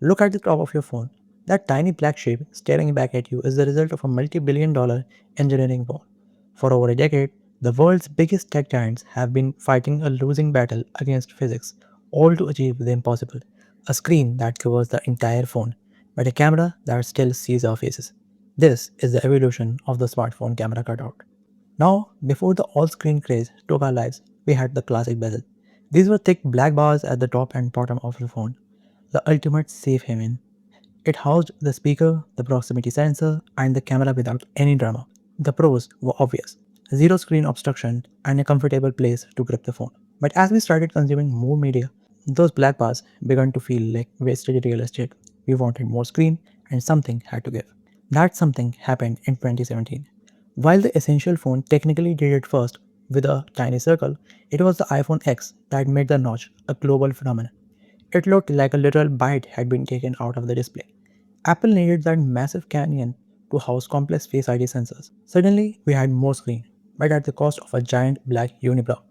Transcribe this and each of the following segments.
Look at the top of your phone. That tiny black shape staring back at you is the result of a multi-billion-dollar engineering war. For over a decade, the world's biggest tech giants have been fighting a losing battle against physics, all to achieve the impossible. A screen that covers the entire phone, but a camera that still sees our faces. This is the evolution of the smartphone camera cutout. Now, before the all-screen craze took our lives, we had the classic bezel. These were thick black bars at the top and bottom of the phone, the ultimate safe haven. It housed the speaker, the proximity sensor, and the camera without any drama. The pros were obvious: zero screen obstruction and a comfortable place to grip the phone. But as we started consuming more media, those black bars began to feel like wasted real estate. We wanted more screen, and something had to give. That something happened in 2017. While the Essential phone technically did it first with a tiny circle, it was the iPhone X that made the notch a global phenomenon. It looked like a literal bite had been taken out of the display. Apple needed that massive canyon to house complex Face ID sensors. Suddenly, we had more screen, but at the cost of a giant black unibrow.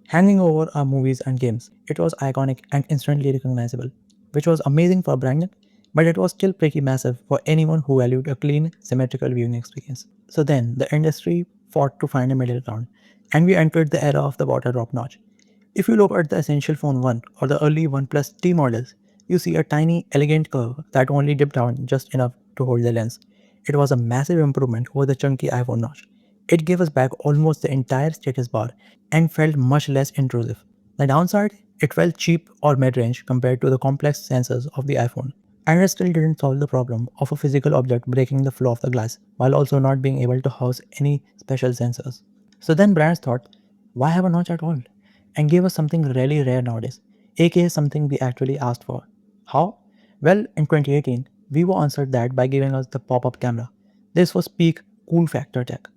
Hanging over our movies and games, it was iconic and instantly recognizable, which was amazing for branding, but it was still pretty massive for anyone who valued a clean, symmetrical viewing experience. So then, the industry fought to find a middle ground, and we entered the era of the water drop notch. If you look at the Essential Phone 1 or the early OnePlus T models, you see a tiny, elegant curve that only dipped down just enough to hold the lens. It was a massive improvement over the chunky iPhone notch. It gave us back almost the entire status bar and felt much less intrusive. The downside, it felt cheap or mid-range compared to the complex sensors of the iPhone. And it still didn't solve the problem of a physical object breaking the flow of the glass while also not being able to house any special sensors. So then brands thought, why have a notch at all? And gave us something really rare nowadays, aka something we actually asked for. How? Well, in 2018, Vivo answered that by giving us the pop-up camera. This was peak cool factor tech.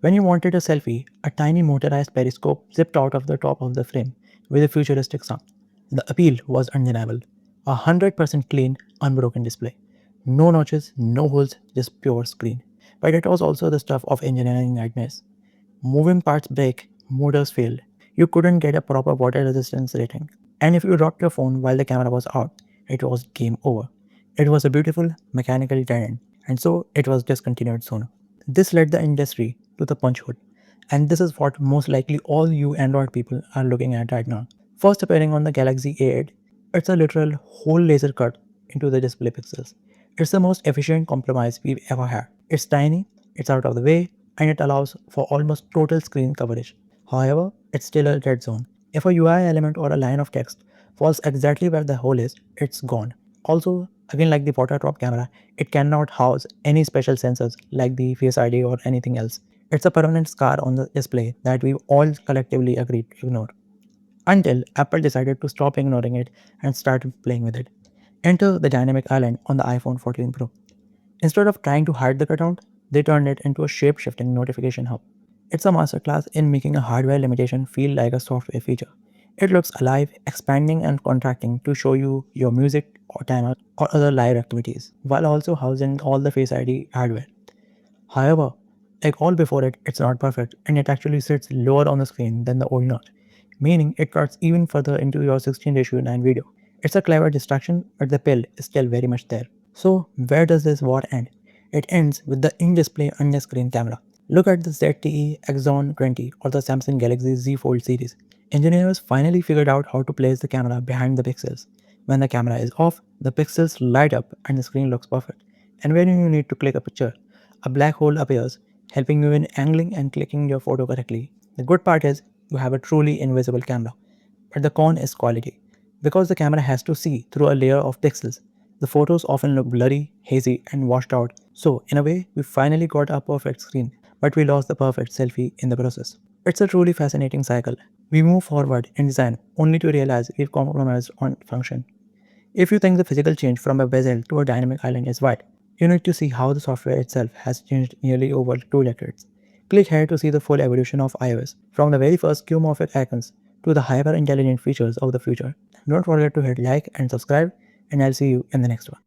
When you wanted a selfie, a tiny motorized periscope zipped out of the top of the frame with a futuristic sound. The appeal was undeniable. 100% clean, unbroken display. No notches, no holes, just pure screen. But it was also the stuff of engineering nightmares. Moving parts break, motors failed. You couldn't get a proper water resistance rating. And if you dropped your phone while the camera was out, it was game over. It was a beautiful mechanical talent, and so it was discontinued soon. This led the industry to the punch hood, and this is what most likely all you Android people are looking at right now. First appearing on the Galaxy A8, it's a literal whole laser cut into the display pixels. It's the most efficient compromise we've ever had. It's tiny, it's out of the way, and it allows for almost total screen coverage. However, it's still a dead zone. If a UI element or a line of text falls exactly where the hole is, it's gone. Also, again like the water drop camera, it cannot house any special sensors like the Face ID or anything else. It's a permanent scar on the display that we've all collectively agreed to ignore. Until Apple decided to stop ignoring it and started playing with it. Enter the dynamic island on the iPhone 14 Pro. Instead of trying to hide the cutout, they turned it into a shape-shifting notification hub. It's a masterclass in making a hardware limitation feel like a software feature. It looks alive, expanding and contracting to show you your music or timer or other live activities, while also housing all the Face ID hardware. However, like all before it, it's not perfect and it actually sits lower on the screen than the old notch, meaning it cuts even further into your 16:9 video. It's a clever distraction, but the pill is still very much there. So where does this war end? It ends with the in-display under-screen camera. Look at the ZTE Exon 20 or the Samsung Galaxy Z Fold series. Engineers finally figured out how to place the camera behind the pixels. When the camera is off, the pixels light up and the screen looks perfect. And when you need to click a picture, a black hole appears, helping you in angling and clicking your photo correctly. The good part is you have a truly invisible camera. But the con is quality. Because the camera has to see through a layer of pixels, the photos often look blurry, hazy, and washed out. So, in a way, we finally got our perfect screen, but we lost the perfect selfie in the process. It's a truly fascinating cycle. We move forward in design only to realize we've compromised on function. If you think the physical change from a bezel to a dynamic island is wide, you need to see how the software itself has changed nearly over 2 decades. Click here to see the full evolution of iOS, from the very first skeuomorphic icons to the hyper-intelligent features of the future. Don't forget to hit like and subscribe, and I'll see you in the next one.